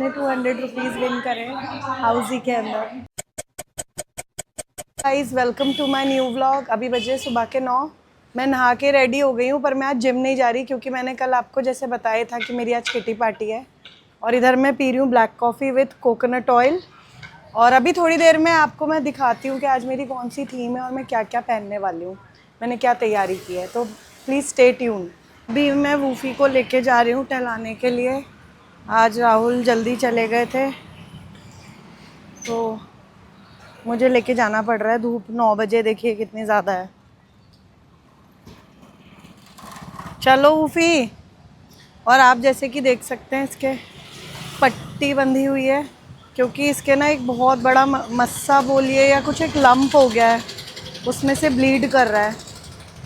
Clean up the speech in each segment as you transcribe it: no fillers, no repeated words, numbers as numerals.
मैंने 200 rupees win करे हाउसी के अंदर। Guys welcome to my new vlog. अभी बजे सुबह के 9। मैं नहा के रेडी हो गई हूँ, पर मैं आज जिम नहीं जा रही क्योंकि मैंने कल आपको जैसे बताया था कि मेरी आज किटी पार्टी है। और इधर मैं पी रही हूँ black coffee with coconut oil. और अभी थोड़ी देर में आपको मैं दिखाती हूँ कि आज मेरी कौन सी थीम है और मैं क्या क्या पहनने वाली हूँ, मैंने क्या तैयारी की है। तो प्लीज़ स्टे ट्यून। अभी मैं वूफ़ी को लेके जा रही हूँ टहलाने के लिए। आज राहुल जल्दी चले गए थे तो मुझे लेके जाना पड़ रहा है। धूप 9 बजे देखिए कितनी ज़्यादा है। चलो वूफ़ी। और आप जैसे कि देख सकते हैं इसके पट्टी बंधी हुई है क्योंकि इसके ना एक बहुत बड़ा मस्सा बोलिए या कुछ एक लंप हो गया है, उसमें से ब्लीड कर रहा है,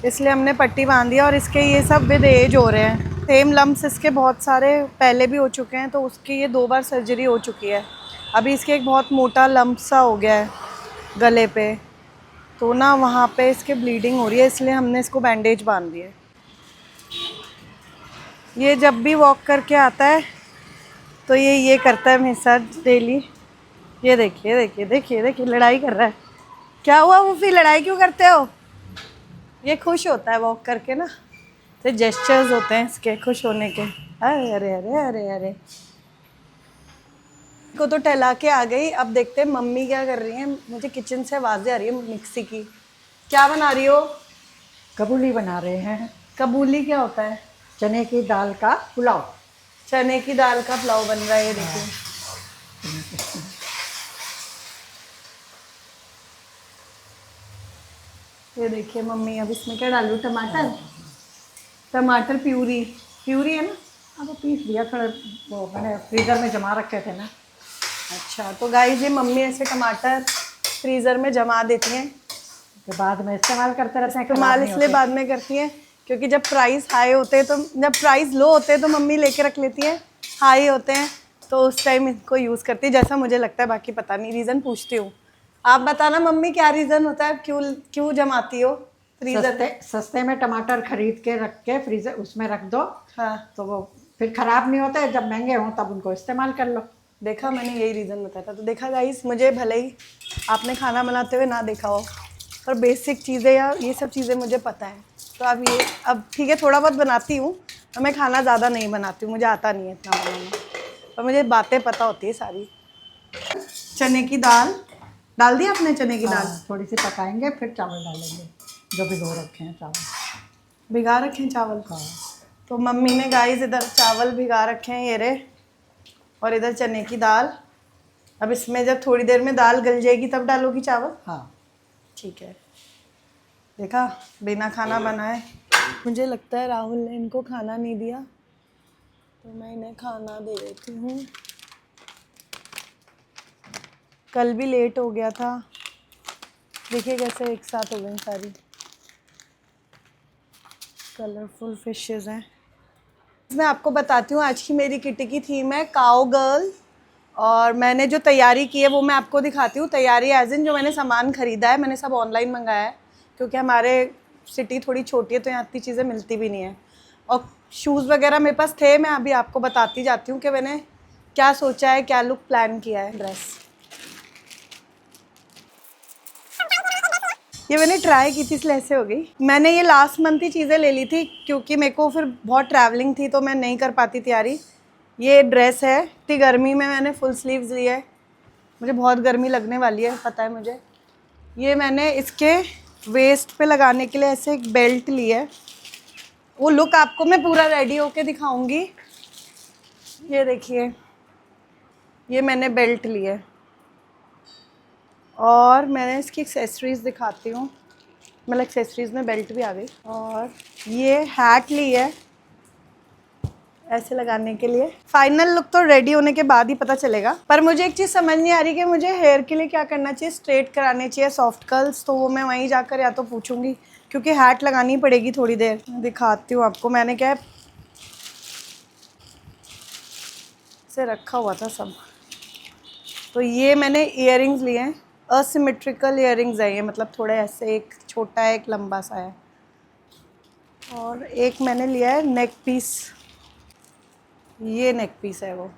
इसलिए हमने पट्टी बांध दिया। और इसके ये सब विद एज हो रहे हैं। सेम लम्प्स इसके बहुत सारे पहले भी हो चुके हैं, तो उसकी ये 2 बार सर्जरी हो चुकी है। अभी इसके एक बहुत मोटा लम्प सा हो गया है गले पे, तो ना वहाँ पे इसके ब्लीडिंग हो रही है, इसलिए हमने इसको बैंडेज बांध दिए। ये जब भी वॉक करके आता है तो ये करता है मेरे साथ डेली। ये देखिए देखिए देखिए देखिए लड़ाई कर रहा है। क्या हुआ वूफी, लड़ाई क्यों करते हो? ये खुश होता है वॉक करके ना, तो जेस्चर्स होते हैं इसके खुश होने के। अरे अरे अरे अरे अरे को तो टहला के आ गई। अब देखते हैं मम्मी क्या कर रही हैं। मुझे किचन से आवाज़ें आ रही है मिक्सी की। क्या बना रही हो? कबूली बना रहे हैं। कबूली क्या होता है? चने की दाल का पुलाव। चने की दाल का पुलाव बन रहा है, ये देखिए। ये देखिए मम्मी, अब इसमें क्या डालूं? टमाटर। टमाटर प्यूरी, प्यूरी है ना? अब वो पीस दिया थोड़ा, वो मैंने फ्रीज़र में जमा रखे थे ना। अच्छा, तो गाइस ये मम्मी ऐसे टमाटर फ्रीज़र में जमा देती हैं, तो बाद में इस्तेमाल करते रहते हैं, इस्तेमाल ख़राब नहीं इसलिए होते। बाद में करती हैं क्योंकि जब प्राइस हाई होते हैं तो जब प्राइस लो होते हैं तो मम्मी लेके रख लेती हैं, हाई होते हैं तो उस टाइम इनको यूज़ करती है, जैसा मुझे लगता है। बाकी पता नहीं, रीज़न पूछती हूँ। आप बताना मम्मी क्या रीज़न होता है, क्यों क्यों जमाती हो फ्रीज़र सस्ते में? सस्ते में टमाटर खरीद के रख के फ्रीज़र उसमें रख दो, हाँ, तो वो फिर ख़राब नहीं होते। जब महंगे हों तब उनको इस्तेमाल कर लो। देखा, मैंने यही रीज़न बताया था। तो देखा गाइस, मुझे भले ही आपने खाना बनाते हुए ना देखा हो, पर बेसिक चीज़ें या ये सब चीज़ें मुझे पता है। तो अब ठीक है, थोड़ा बहुत बनाती हूँ और मैं खाना ज़्यादा नहीं बनाती हूँ, मुझे आता नहीं है इतना बनाना, पर मुझे बातें पता होती है सारी। चने की दाल डाल दी आपने? चने की दाल हाँ, थोड़ी सी पकाएंगे फिर चावल डालेंगे जो भिगो रखे हैं चावल। भिगा रखे हैं चावल। हाँ। तो मम्मी ने गाइस इधर चावल भिगा रखे हैं ये रे, और इधर चने की दाल। अब इसमें जब थोड़ी देर में दाल गल जाएगी तब डालोगी चावल? हाँ। ठीक है। देखा, बिना खाना बनाए। मुझे लगता है राहुल ने इनको खाना नहीं दिया, तो मैं इन्हें खाना दे देती हूँ। कल भी लेट हो गया था, देखिए कैसे एक साथ हो गई सारी। कलरफुल फिशेस हैं। मैं आपको बताती हूँ, आज की मेरी किटी की थीम है काओ गर्ल। और मैंने जो तैयारी की है वो मैं आपको दिखाती हूँ। तैयारी एज इन जो मैंने सामान ख़रीदा है, मैंने सब ऑनलाइन मंगाया है क्योंकि हमारे सिटी थोड़ी छोटी है तो यहाँ इतनी चीज़ें मिलती भी नहीं है। और शूज़ वगैरह मेरे पास थे, मैं अभी आपको बताती जाती हूँ कि मैंने क्या सोचा है, क्या लुक प्लान किया है। ड्रेस ये मैंने ट्राई की थी, इसलिए ऐसे हो गई। मैंने ये लास्ट मंथ ही चीज़ें ले ली थी क्योंकि मेरे को फिर बहुत ट्रैवलिंग थी तो मैं नहीं कर पाती तैयारी। ये ड्रेस है, इतनी गर्मी में मैंने फुल स्लीव्स ली है, मुझे बहुत गर्मी लगने वाली है पता है मुझे। ये मैंने इसके वेस्ट पे लगाने के लिए ऐसे एक बेल्ट ली है, वो लुक आपको मैं पूरा रेडी होके दिखाऊंगी। ये देखिए, ये मैंने बेल्ट ली है और मैंने इसकी एक्सेसरीज़ दिखाती हूँ। मतलब एक्सेसरीज़ में बेल्ट भी आ गई। और ये हैट ली है ऐसे लगाने के लिए। फाइनल लुक तो रेडी होने के बाद ही पता चलेगा। पर मुझे एक चीज़ समझ नहीं आ रही कि मुझे हेयर के लिए क्या करना चाहिए। स्ट्रेट कराने चाहिए सॉफ्ट कर्ल्स, तो वो मैं वहीं जाकर या तो पूछूंगी क्योंकि हैट लगानी पड़ेगी थोड़ी देर। दिखाती हूँ आपको, मैंने क्या से रखा हुआ था सब। तो ये मैंने इयररिंग्स लिए हैं, असिमेट्रिकल इयररिंग्स है ये, मतलब थोड़े ऐसे, एक छोटा है एक लंबा सा है। और एक मैंने लिया है नेक पीस, ये नेक पीस है वो।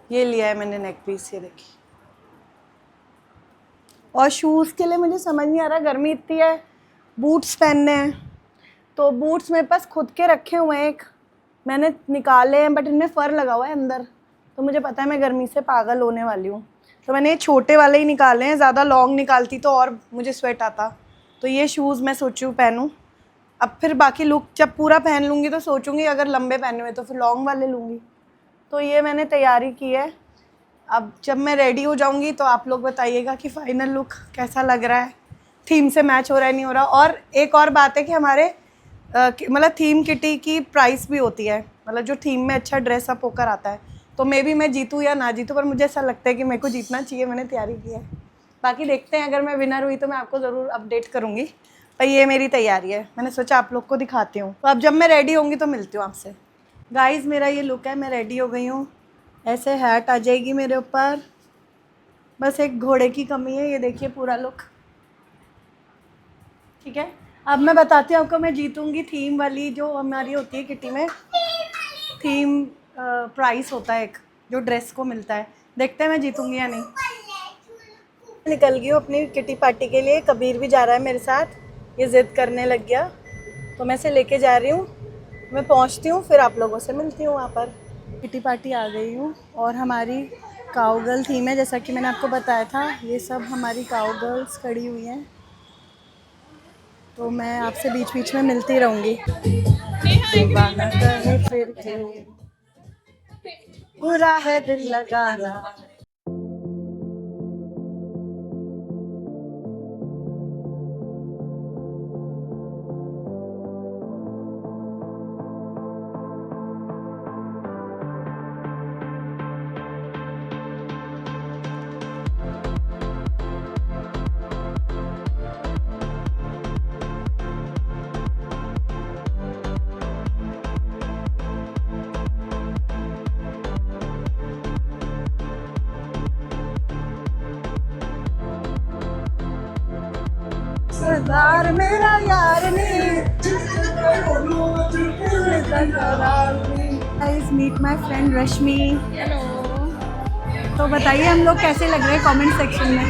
ये लिया है मैंने नेक पीस, ये देखिए। और शूज़ के लिए मुझे समझ नहीं आ रहा, गर्मी इतनी है, बूट्स पहनने हैं। तो बूट्स मेरे पास खुद के रखे हुए हैं, एक मैंने निकाले हैं बट इनमें फ़र लगा हुआ है अंदर, तो मुझे पता है मैं गर्मी से पागल होने वाली हूँ। तो मैंने ये छोटे वाले ही निकाले हैं, ज़्यादा लॉन्ग निकालती तो और मुझे स्वेट आता। तो ये शूज़ मैं सोची हूँ पहनूँ। अब फिर बाकी लुक जब पूरा पहन लूँगी तो सोचूंगी अगर लंबे पहने हुए तो फिर लॉन्ग वाले लूँगी। तो ये मैंने तैयारी की है। अब जब मैं रेडी हो जाऊँगी तो आप लोग बताइएगा कि फ़ाइनल लुक कैसा लग रहा है, थीम से मैच हो रहा है नहीं हो रहा। और एक और बात है कि हमारे मतलब थीम किटी की प्राइस भी होती है, मतलब जो थीम में अच्छा ड्रेसअप होकर आता है। तो मे बी मैं जीतूँ या ना जीतूँ, पर मुझे ऐसा लगता है कि मेरे को जीतना चाहिए, मैंने तैयारी की है। बाकी देखते हैं, अगर मैं विनर हुई तो मैं आपको ज़रूर अपडेट करूँगी। पर ये मेरी तैयारी है, मैंने सोचा आप लोग को दिखाती हूँ। तो अब जब मैं रेडी होंगी तो मिलती हूँ आपसे। गाइस मेरा ये लुक है, मैं रेडी हो गई हूँ। ऐसे हैट आ जाएगी मेरे ऊपर, बस एक घोड़े की कमी है। ये देखिए पूरा लुक, ठीक है। अब मैं बताती हूँ आपको, मैं जीतूँगी थीम वाली जो हमारी होती है किटी में, थीम प्राइस होता है एक जो ड्रेस को मिलता है। देखते हैं मैं जीतूँगी या नहीं। निकल गई हूँ अपनी किटी पार्टी के लिए, कबीर भी जा रहा है मेरे साथ, ये ज़िद करने लग गया तो मैं इसे लेके जा रही हूँ। मैं पहुँचती हूँ फिर आप लोगों से मिलती हूँ वहाँ पर। किटी पार्टी आ गई हूँ और हमारी काउगर्ल थीम है, जैसा कि मैंने आपको बताया था। ये सब हमारी काउगर्ल्स खड़ी हुई हैं, तो मैं आपसे बीच बीच में मिलती रहूँगी। दीवाना करे फिर क्यों, बुरा है दिल लगाना। सरदार मेरा यार नहीं, guys meet my friend Rashmi. Hello. तो बताइए हम लोग कैसे लग रहे हैं कमेंट सेक्शन में।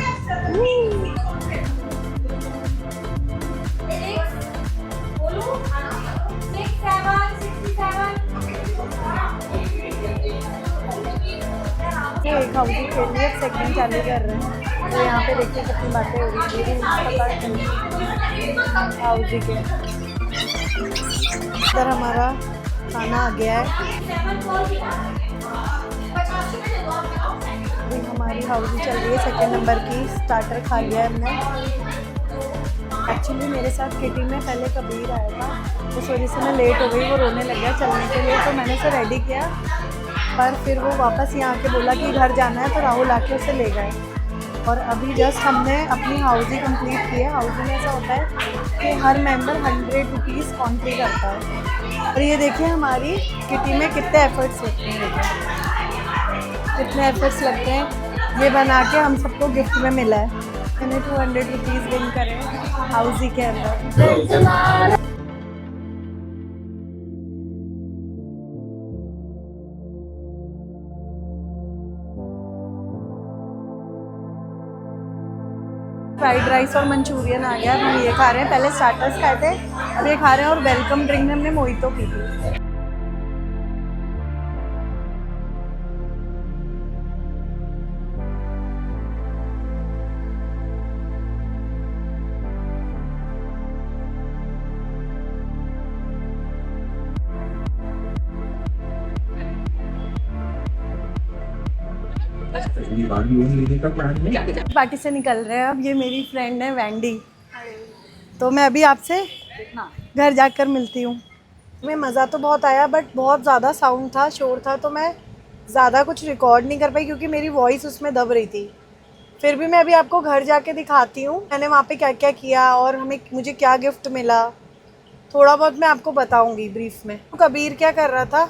ये एक हाउसी के लिए सेगमेंट चालू कर रहे हैं, तो यहाँ पे देखिए कितनी बातें हो रही है हाउसी के। इधर हमारा खाना आ गया है, अभी हमारी हाउसी चल रही है सेकंड नंबर की। स्टार्टर खा लिया है हमने। एक्चुअली मेरे साथ किटी में पहले कबीर आया था, उस वजह से मैं लेट हो गई, वो रोने लग गया चलने के लिए, तो मैंने उसे रेडी किया। पर फिर वो वापस यहाँ आके बोला कि घर जाना है, तो राहुल आके उसे ले गए। और अभी जस्ट हमने अपनी हाउसी कंप्लीट की है। हाउसी में ऐसा होता है कि हर मेंबर 100 रुपीज़ कॉन्ट्री करता है। और ये देखिए हमारी किटी में कितने एफर्ट्स लगते हैं, देखिए कितने एफर्ट्स लगते हैं। ये बना के हम सबको गिफ्ट में मिला है। मैंने 200 रुपीज़ विन करे हाउसी के अंदर। फ्राइड राइस और मंचूरियन आ गया, हम ये खा रहे हैं। पहले स्टार्टर्स खाए थे, अब ये खा रहे हैं। और वेलकम ड्रिंक में हमने मोहितो पी थी। पार्टी से निकल रहे हैं अब। ये मेरी फ्रेंड है वैंडी, तो मैं अभी आपसे घर जाकर मिलती हूँ। मैं मज़ा तो बहुत आया बट बहुत ज़्यादा साउंड था, शोर था, तो मैं ज़्यादा कुछ रिकॉर्ड नहीं कर पाई क्योंकि मेरी वॉइस उसमें दब रही थी। फिर भी मैं अभी आपको घर जाके दिखाती हूँ मैंने वहाँ पे क्या क्या किया और मुझे क्या गिफ्ट मिला। थोड़ा बहुत मैं आपको बताऊँगी ब्रीफ में। तो कबीर क्या कर रहा था?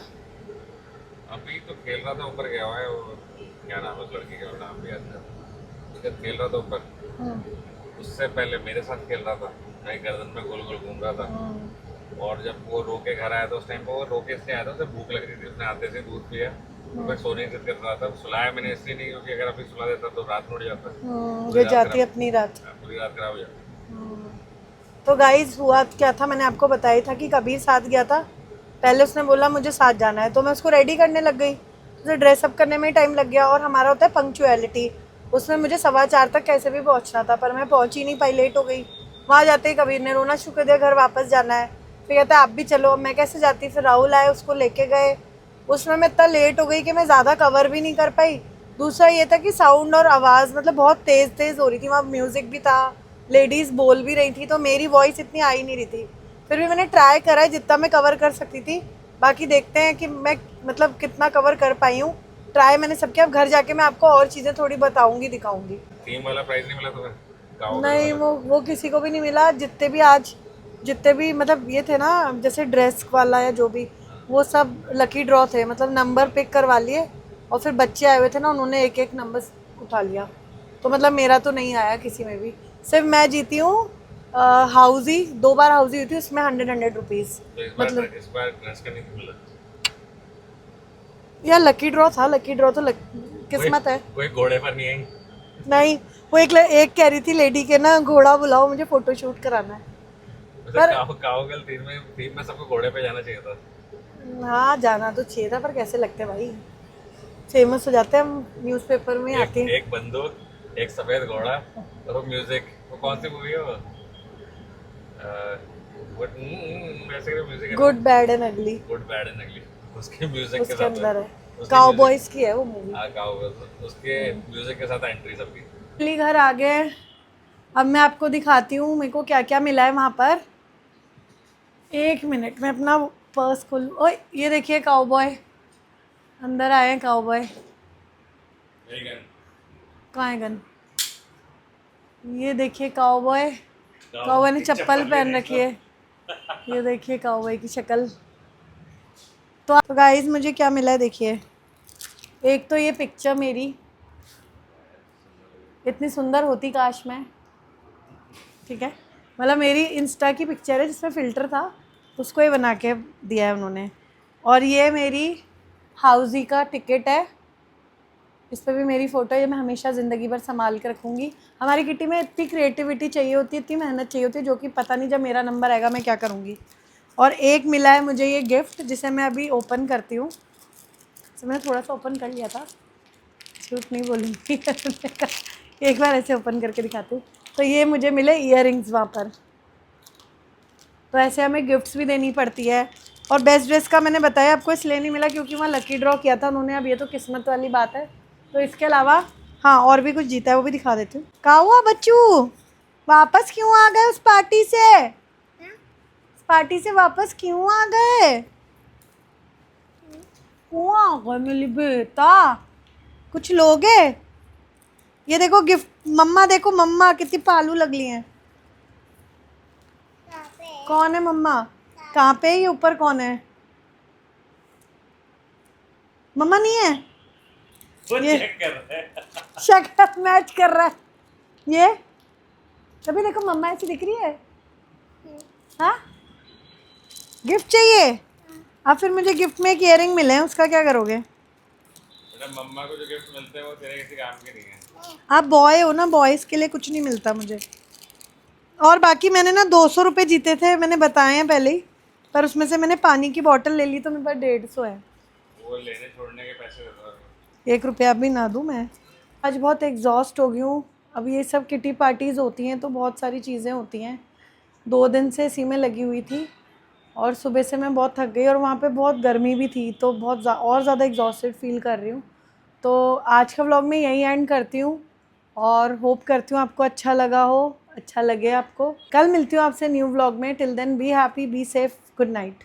अभी तो खेल रहा था, ऊपर गया हुआ है वो, क्या नाम है उस लड़के का, नाम भी याद नहीं। जब खेल रहा था ऊपर, उससे पहले मेरे साथ खेल रहा था, मैं गर्दन पे गोल गोल घूम रहा था। और जब वो रो के घर आया था उस टाइम पे वो रो के इसलिए आया था, उसे भूख लग रही थी, उसने आते से दूध पिया, तो मैं सोने की जिद कर रहा था। सुलाया मैंने इसलिए नहीं क्योंकि अगर अभी सुला देता तो रात में उड़ जाता, पूरी ये रात जाती खराब, अपनी रात। पूरी रात खराब हो जाती। तो गाइस हुआ क्या था, मैंने आपको बताया था कि कबीर साथ गया था। पहले उसने बोला मुझे साथ जाना है, तो मैं उसको रेडी करने लग गई। उसे ड्रेसअप करने में ही टाइम लग गया, और हमारा होता है पंक्चुअलिटी। उसमें मुझे 4:15 तक कैसे भी पहुंचना था, पर मैं पहुंच ही नहीं पाई, लेट हो गई। वहाँ जाते ही कबीर ने रोना शुरू कर दिया, घर वापस जाना है। फिर कहता है आप भी चलो, मैं कैसे जाती। फिर राहुल आए, उसको लेके गए। उसमें मैं इतना लेट हो गई कि मैं ज़्यादा कवर भी नहीं कर पाई। दूसरा ये था कि साउंड और आवाज़ मतलब बहुत तेज़ तेज़ हो रही थी, वहाँ म्यूज़िक भी था, लेडीज़ बोल भी रही थी, तो मेरी वॉइस इतनी आई नहीं रही थी। फिर भी मैंने ट्राई करा है जितना मैं कवर कर सकती थी। बाकी देखते हैं कि मैं मतलब कितना कवर कर पाई हूँ। ट्राई मैंने सब किया। अब घर जाके मैं आपको और चीज़ें थोड़ी बताऊँगी, दिखाऊँगी। थीम वाला प्राइज नहीं मिला तुम्हें, गाओगल नहीं, वाला? वो किसी को भी नहीं मिला। जितने भी मतलब ये थे ना, जैसे ड्रेस वाला या जो भी, वो सब लकी ड्रॉ थे, मतलब नंबर पिक करवा लिए। और फिर बच्चे आए हुए थे ना, उन्होंने एक एक नंबर उठा लिया। तो मतलब मेरा तो नहीं आया किसी में भी। सिर्फ मैं जीती हूँ हाउजी, 2 बार हाउजी हुई थी, उसमें 100 रुपीज़। तो मतलब इस बार ड्रेस का नहीं मिला? यार लकी ड्रॉ था, लकी ड्रॉ तो कोई किस्मत है। कोई घोड़े पर नहीं आई? नहीं, वो एक कह रही थी लेडी के ना, घोड़ा बुलाओ मुझे फोटो शूट कराना है। वैसे पर गाओगल थीम में सबको घोड़े पे जाना चाहिए था। हाँ, जाना तो चाहिए था, पर कैसे लगते हैं भाई, फेमस हो जाते हैं हम, न्यूज़पेपर में आते हैं। एक बंदूक, एक सफेद घोड़ा, और वो म्यूजिक। वो कौन सी मूवी है वो? वैसे का म्यूजिक है ना, गुड बैड एंड अगली, गुड बैड एंड अगली, उसके म्यूजिक के उसके साथ है। अंदर है। उसके काउबॉयज की है वो मूवी। हाँ गाओगल, उसके म्यूजिक के साथ एंट्री सबकी। अगली घर आ गए। अब मैं आपको दिखाती हूँ मेरे को क्या क्या मिला है वहाँ पर। 1 मिनट में अपना पर्स खोल। ओए ये देखिए काउबॉय, अंदर आए हैं काउबॉय। कहाँ है गन? ये देखिए काउबॉय, काउबॉय ने चप्पल पहन रखी है। ये देखिए काउबॉय की शक्ल। तो गाइस मुझे क्या मिला है देखिए। एक तो ये पिक्चर मेरी, इतनी सुंदर होती काश मैं, ठीक है, मतलब मेरी इंस्टा की पिक्चर है जिसमें फ़िल्टर था, उसको ही बना के दिया है उन्होंने। और ये मेरी हाउजी का टिकट है, इस पर भी मेरी फ़ोटो है, ये मैं हमेशा ज़िंदगी भर संभाल के रखूँगी। हमारी किटी में इतनी क्रिएटिविटी चाहिए होती है, इतनी मेहनत चाहिए होती है, जो कि पता नहीं जब मेरा नंबर आएगा मैं क्या करूँगी। और एक मिला है मुझे ये गिफ्ट, जिसे मैं अभी ओपन करती हूँ। तो मैंने थोड़ा सा ओपन कर लिया था, झूठ नहीं बोलूँगी। एक बार ऐसे ओपन करके दिखाती हूँ। तो ये मुझे मिले ईयररिंग्स वहाँ पर। तो ऐसे हमें गिफ्ट्स भी देनी पड़ती है। और बेस्ट ड्रेस का मैंने बताया आपको इसलिए नहीं मिला क्योंकि वहाँ लकी ड्रॉ किया था उन्होंने। अब ये तो किस्मत वाली बात है। तो इसके अलावा हाँ और भी कुछ जीता है, वो भी दिखा देती हूँ। कहाँ हुआ बच्चू, वापस क्यों आ गए उस पार्टी से? उस पार्टी से वापस क्यों आ गए? क्यों आ गए मेरी बेटा? कुछ लोगे? ये देखो गिफ्ट, मम्मा देखो, मम्मा कितनी पालू लगली हैं। कौन है मम्मा? कहाँ पे? ये ऊपर कौन है? मम्मा नहीं है। वो ये चेक कर रहा है। शक्ल मैच कर रहा है ये। तभी देखो मम्मा ऐसी दिख रही है। हाँ, गिफ्ट चाहिए? अब फिर मुझे गिफ्ट में एक इयररिंग मिले हैं, उसका क्या करोगे? बेटा मम्मा को जो गिफ्ट मिलते हैं वो तेरे किसी काम के नहीं है। आप बॉय हो ना, बॉयज़ के लिए कुछ नहीं मिलता मुझे। और बाकी मैंने ना 200 रुपये जीते थे, मैंने बताए हैं पहले ही, पर उसमें से मैंने पानी की बोतल ले ली तो मेरे पास 150 है। वो लेने छोड़ने के पैसे दे दो। 1 रुपया भी ना दूँ मैं? आज बहुत एग्जॉस्ट हो गई हूँ। अब ये सब किटी पार्टीज़ होती हैं तो बहुत सारी चीज़ें होती हैं। 2 दिन से इसी में लगी हुई थी और सुबह से मैं बहुत थक गई और वहाँ पे बहुत गर्मी भी थी, तो बहुत और ज़्यादा एग्जॉस्टेड फील कर रही हूँ। तो आज का व्लॉग मैं यहीं एंड करती हूँ और होप करती हूँ आपको अच्छा लगा हो, अच्छा लगे आपको। कल मिलती हूँ आपसे न्यू व्लॉग में। Till then be happy, be safe, good night.